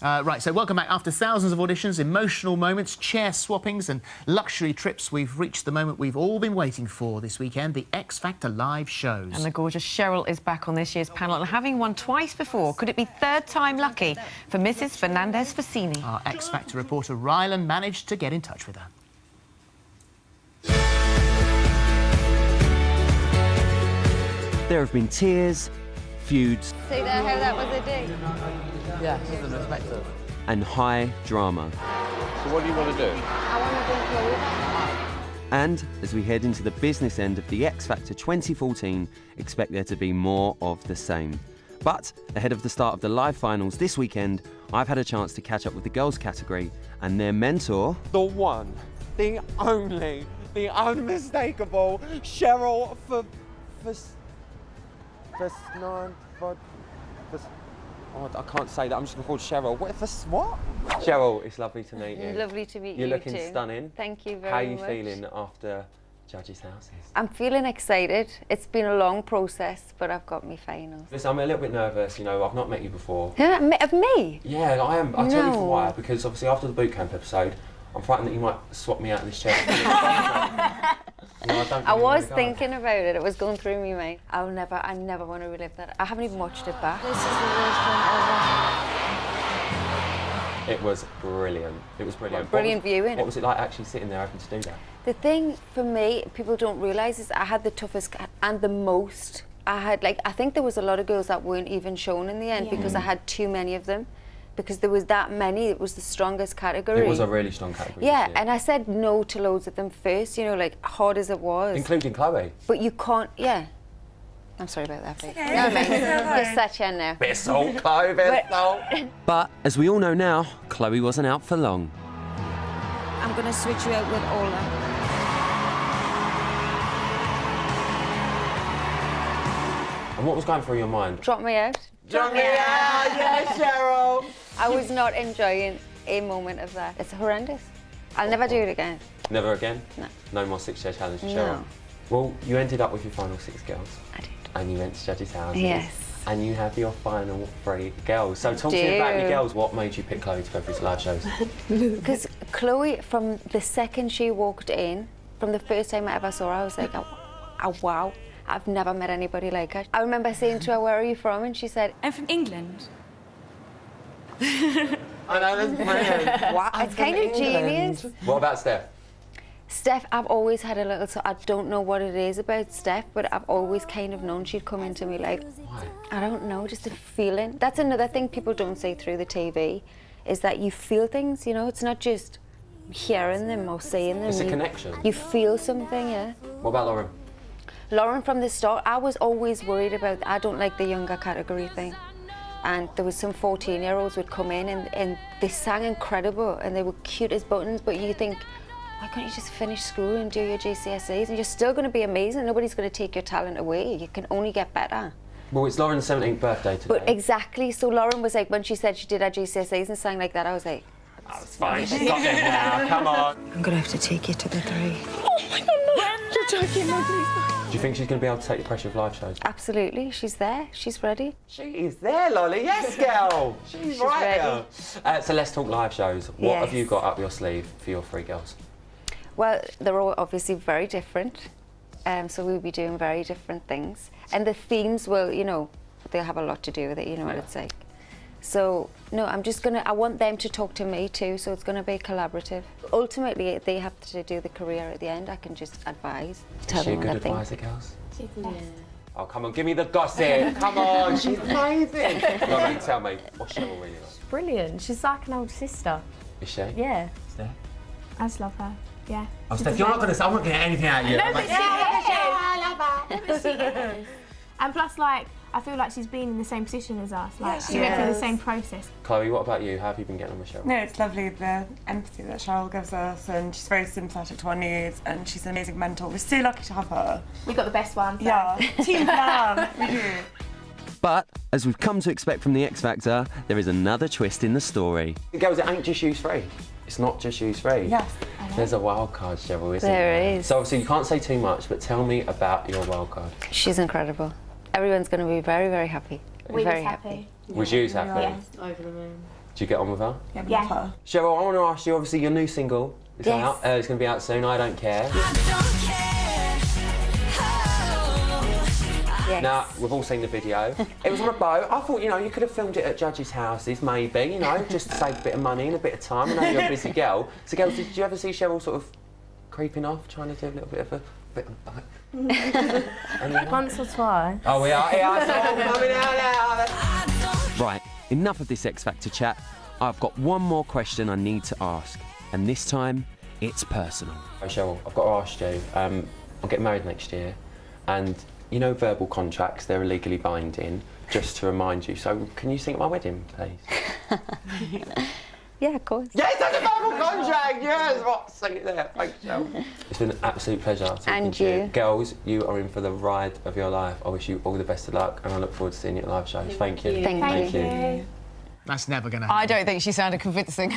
Right, so welcome back. After thousands of auditions, emotional moments, chair swappings and luxury trips, we've reached the moment we've all been waiting for this weekend, the X Factor live shows. And the gorgeous Cheryl is back on this year's panel, and having won twice before, could it be third time lucky for Mrs Fernandez-Fassini? Our X Factor reporter Rylan managed to get in touch with her. There have been tears, feuds, See there how that was a dig? Yeah, she's a respecter. and high drama. So what do you want to do? I want to bring Chloe back. And as we head into the business end of the X Factor 2014, expect there to be more of the same. But ahead of the start of the live finals this weekend, I've had a chance to catch up with the girls category and their mentor, The one, the only, the unmistakable Cheryl Oh, I can't say that. I'm just going to call Cheryl. What? Cheryl, it's lovely to meet you. Lovely to meet you. You're looking too. stunning. Thank you very much. How are you feeling after Judges' Houses? I'm feeling excited. It's been a long process, but I've got my finals. Listen, I'm a little bit nervous. You know, I've not met you before. Yeah, of me? Yeah, I am. I'll tell you for No. why. Because obviously after the boot camp episode, I'm frightened that you might swap me out of this chair. No, I don't I really was wanna go. thinking about it. It was going through me, mate. I never want to relive that. I haven't even watched it back. This is the worst one ever. It was brilliant. It was brilliant. Brilliant viewing. What was it like actually sitting there having to do that? The thing for me, people don't realise, is I had the toughest and the most. I think there was a lot of girls that weren't even shown in the end because I had too many of them. Because there was that many, it was the strongest category. It was a really strong category. Yeah, this year. and I said no to loads of them first, you know, like hard as it was. Including Chloe. But you can't, yeah. I'm sorry about that, babe. No, mate. Just sat here now. Bit of salt, Chloe, bit of salt. but as we all know now, Chloe wasn't out for long. I'm going to switch you out with Ola. And what was going through your mind? Drop me out. Drop me out, yeah, Cheryl! I was not enjoying a moment of that. It's horrendous. I'll never do it again. Never again? No. No more six-chair challenge for No. Cheryl? Well, you ended up with your final 6 girls. I did. And you went to Judges' Houses. Yes. And you have your final 3 girls. So talk to me about your girls. What made you pick Chloe to go for these live shows? Because Chloe, from the second she walked in, from the first time I ever saw her, I was like, oh, wow. I've never met anybody like her. I remember saying to her, where are you from? And she said, I'm from England. I know, that's brilliant. wow, it's kind of genius. What about Steph? Steph, I've always had a little, so I don't know what it is about Steph, but I've always kind of known she'd come into me like, Why? I don't know, just a feeling. That's another thing people don't say through the TV, is that you feel things, you know, it's not just hearing them or seeing them. It's a connection. You feel something, yeah. What about Lauren? Lauren, from the start, I was always worried about, I don't like the younger category thing. And there was some 14-year-olds would come in and they sang incredible and they were cute as buttons, but you think, why can't you just finish school and do your GCSEs and you're still going to be amazing? Nobody's going to take your talent away. You can only get better. Well, it's Lauren's 17th birthday today. But exactly, so Lauren was like, when she said she did her GCSEs and sang like that, I was like, Oh, it's fine, she's got them now, come on. I'm going to have to take you to the 3. Do you think she's going to be able to take the pressure of live shows? absolutely, she's there, she's ready. She is there, Lolly. Yes, girl. She's right ready. there. So let's talk live shows. What have Yes. you got up your sleeve for your 3 girls? Well, they're all obviously very different, so we'll be doing very different things. And the themes will, you know, they'll have a lot to do with it, you know what it's like. So, no, I want them to talk to me too, so it's gonna be collaborative. Ultimately, they have to do the career at the end. I can just advise, tell Is she a them good what I think. advisor, girls? Oh, come on, give me the gossip. Come on, she's amazing. Go on, tell me, what's Cheryl really like? Brilliant. She's like an older sister. Is she? Yeah. Steph? I just love her. Yeah. Oh, Steph, you're not going to say, I'm not getting anything out of you. No, I'm but like, she is. And plus, like, I feel like she's been in the same position as us. Like, she went through the same process. Chloe, what about you? How have you been getting on with Cheryl? No, it's lovely, the empathy that Cheryl gives us, and she's very sympathetic to our needs, and she's an amazing mentor. We're so lucky to have her. We got the best one. So. Yeah, team plan, we do. But as we've come to expect from the X Factor, there is another twist in the story. Girls, it ain't just use 3. It's not just use 3. Yes. There's a wild card, Cheryl, isn't There there? is. So obviously you can't say too much, but tell me about your wild card. She's incredible. Everyone's gonna be very, very happy. We're very just happy. Was you happy? Yes. Over the moon. Did you get on with her? Yeah, Yeah. love her. Cheryl, I want to ask you, obviously your new single is Yes. out. It's going to be out soon, I Don't Care. Yes. Now, we've all seen the video. It was on a boat. I thought, you know, you could have filmed it at judges' houses, maybe, you know, just to save a bit of money and a bit of time. I know you're a busy girl. So, girls, did you ever see Cheryl sort of creeping off, trying to do a little bit of a... Anyone? Once or twice. Oh, we are here. It's all coming out now. Right, enough of this X Factor chat. I've got one more question I need to ask, and this time it's personal. Oh, Cheryl, I've got to ask you. I'm getting married next year, and you know verbal contracts, they're legally binding, just to remind you. So can you sing at my wedding, please? Yeah, of course. Yes, that's a verbal contract! Yes, what? Sing it there. Thanks, Cheryl. It's been an absolute pleasure talking And to you. you. Girls, you are in for the ride of your life. I wish you all the best of luck, and I look forward to seeing you at live shows. Thank you. Thank you. That's never going to I happen. don't think she sounded convincing.